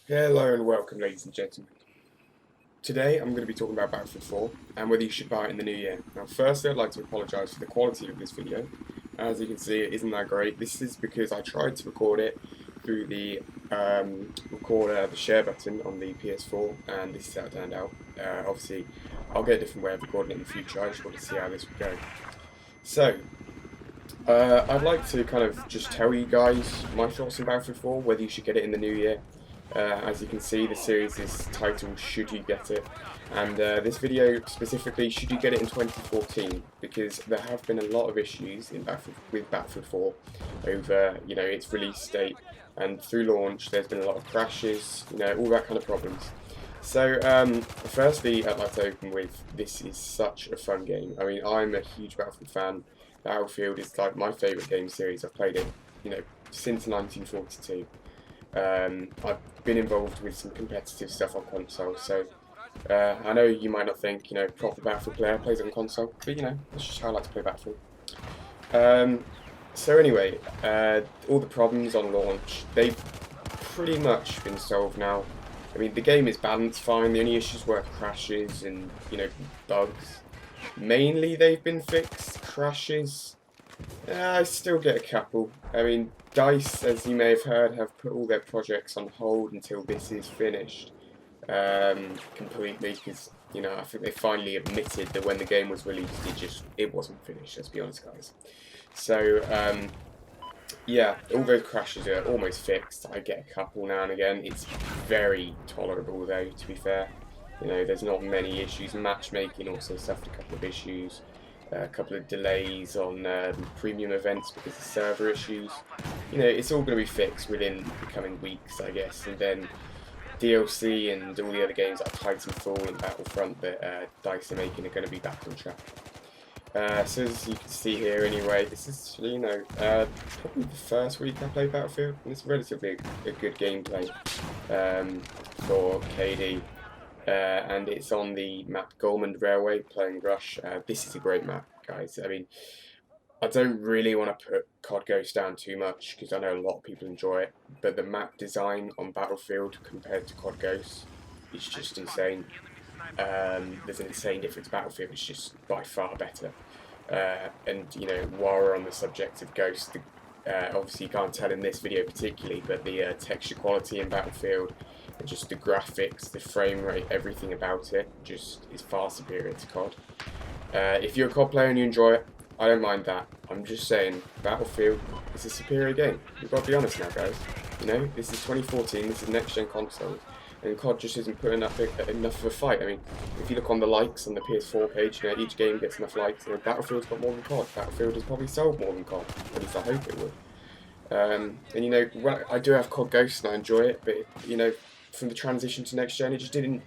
Hello and welcome, ladies and gentlemen. Today I'm going to be talking about Battlefield 4 and whether you should buy it in the new year. Now, firstly, I'd like to apologise for the quality of this video. As you can see, it isn't that great. This is because I tried to record it through the the share button on the PS4, and this is how it turned out. Obviously, I'll get a different way of recording it in the future. I just want to see how this would go. So, I'd like to kind of just tell you guys my thoughts on Battlefield 4, whether you should get it in the new year. As you can see, the series is titled Should You Get It? And this video specifically, should you get it in 2014? Because there have been a lot of issues with Battlefield 4 over, its release date, and through launch there's been a lot of crashes, all that kind of problems. So, firstly, I'd like to open with, this is such a fun game. I mean, I'm a huge Battlefield fan. Battlefield is like my favourite game series. I've played it, since 1942. I've been involved with some competitive stuff on console, so I know you might not think, proper Battlefield player plays it on console, but that's just how I like to play Battlefield. So anyway, all the problems on launch, they've pretty much been solved now. I mean, the game is balanced fine, the only issues were crashes and, bugs. Mainly they've been fixed. Crashes, I still get a couple. I mean, DICE, as you may have heard, have put all their projects on hold until this is finished completely, because I think they finally admitted that when the game was released, it wasn't finished. Let's be honest, guys. So yeah, all those crashes are almost fixed. I get a couple now and again. It's very tolerable, though, to be fair. There's not many issues. Matchmaking also suffered a couple of issues. A couple of delays on premium events because of server issues. It's all going to be fixed within the coming weeks, I guess. And then DLC and all the other games like Titanfall and Battlefront that DICE are making are going to be back on track. So as you can see here anyway, this is, probably the first week I played Battlefield, and it's relatively a good gameplay for KD. And it's on the map Goldman Railway, playing Rush. This is a great map, guys. I mean, I don't really want to put COD Ghost down too much, because I know a lot of people enjoy it, but the map design on Battlefield compared to COD Ghost is just insane. There's an insane difference. Battlefield is just by far better. And, while we're on the subject of Ghost, obviously you can't tell in this video particularly, but the texture quality in Battlefield, and just the graphics, the frame rate, everything about it just is far superior to COD. If you're a COD player and you enjoy it, I don't mind that. I'm just saying, Battlefield is a superior game. We've got to be honest now, guys. This is 2014, this is next-gen consoles, and COD just isn't putting up enough of a fight. I mean, if you look on the likes on the PS4 page, each game gets enough likes. Battlefield's got more than COD. Battlefield has probably sold more than COD. At least I hope it would. And I do have COD Ghost and I enjoy it, but from the transition to next gen, it didn't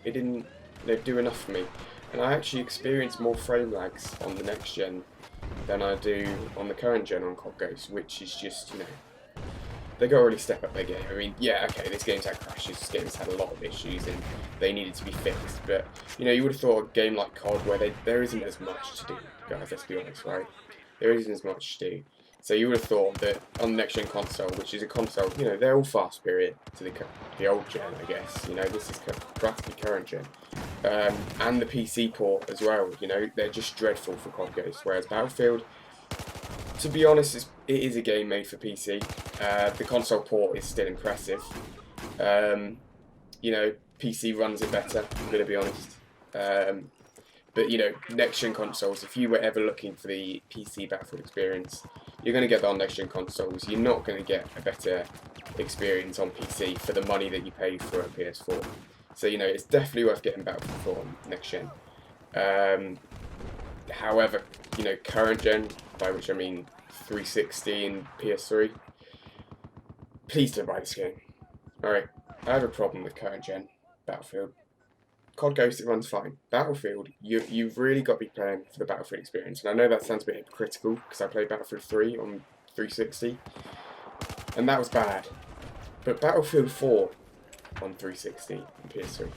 do enough for me. And I actually experience more frame lags on the next gen than I do on the current gen on COD Ghost, which is just, they got to really step up their game. I mean, yeah, okay, this game's had crashes, this game's had a lot of issues, and they needed to be fixed. But, you would have thought a game like COD, where there isn't as much to do, guys, let's be honest, right? There isn't as much to do. So you would have thought that on the next-gen console, which is a console, they're all far superior to the old gen, I guess. This is practically current gen. And the PC port as well, they're just dreadful for COD Ghost. Whereas Battlefield, to be honest, it is a game made for PC. The console port is still impressive. PC runs it better, I'm going to be honest. But, next-gen consoles, if you were ever looking for the PC Battlefield experience, you're going to get that on next-gen consoles. You're not going to get a better experience on PC for the money that you pay for a PS4. So, it's definitely worth getting Battlefield 4 on next-gen. However, current-gen, by which I mean 360 and PS3, please don't buy this game. Alright, I have a problem with current-gen Battlefield. COD Ghost, it runs fine. Battlefield, you've really got to be playing for the Battlefield experience. And I know that sounds a bit hypocritical, because I played Battlefield 3 on 360, and that was bad. But Battlefield 4 on 360 and PS3,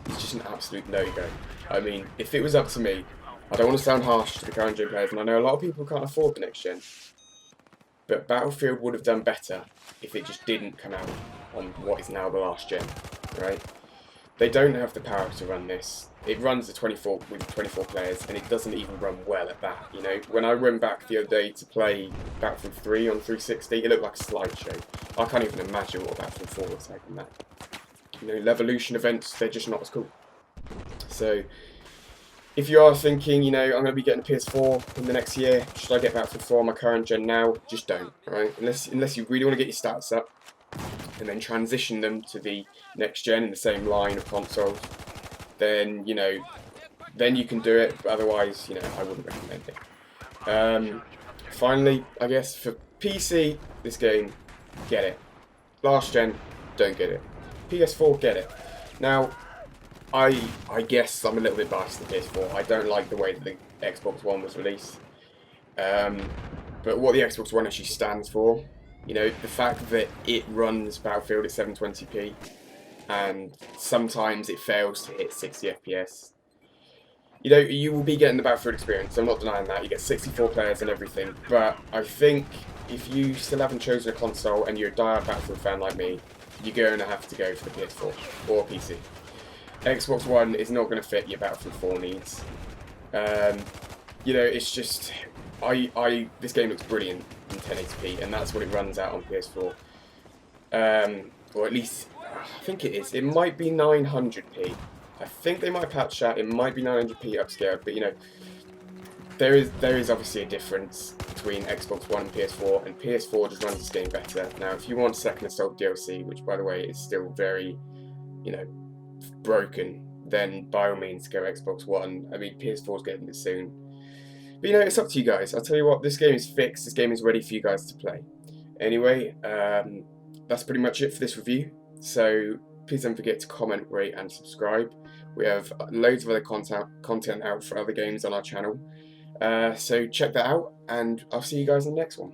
it's just an absolute no-go. I mean, if it was up to me, I don't want to sound harsh to the current gen players, and I know a lot of people can't afford the next gen, but Battlefield would have done better if it just didn't come out on what is now the last gen, right? They don't have the power to run this. It runs the 24 with 24 players, and it doesn't even run well at that. You know, when I went back the other day to play Battlefield 3 on 360, it looked like a slideshow. I can't even imagine what Battlefield 4 looks like in that. You know, Levolution events, they're just not as cool. So, if you are thinking, you know, I'm going to be getting a PS4 in the next year, should I get Battlefield 4 on my current gen now? Just don't, right? Unless you really want to get your stats up, and then transition them to the next gen in the same line of consoles, then, you know, then you can do it, but otherwise, you know, I wouldn't recommend it. Finally, I guess, for PC, this game, get it. Last gen, don't get it. PS4, get it. Now, I guess I'm a little bit biased to PS4. I don't like the way that the Xbox One was released. But what the Xbox One actually stands for, you know, the fact that it runs Battlefield at 720p, and sometimes it fails to hit 60 FPS. You know, you will be getting the Battlefield experience, I'm not denying that. You get 64 players and everything, but I think if you still haven't chosen a console and you're a diehard Battlefield fan like me, you're going to have to go for the PS4 or PC. Xbox One is not going to fit your Battlefield 4 needs. You know, it's just, this game looks brilliant in 1080p, and that's what it runs out on PS4. Or at least, I think it is. It might be 900p. I think they might patch that. It might be 900p upscaled, but you know, there is obviously a difference between Xbox One and PS4, and PS4 just runs this game better. Now, if you want Second Assault DLC, which by the way is still very, you know, broken, then by all means go Xbox One. I mean, PS4 is getting it soon. But you know, it's up to you guys. I'll tell you what, this game is fixed. This game is ready for you guys to play. Anyway, that's pretty much it for this review. So please don't forget to comment, rate, and subscribe. We have loads of other content out for other games on our channel. So check that out, and I'll see you guys in the next one.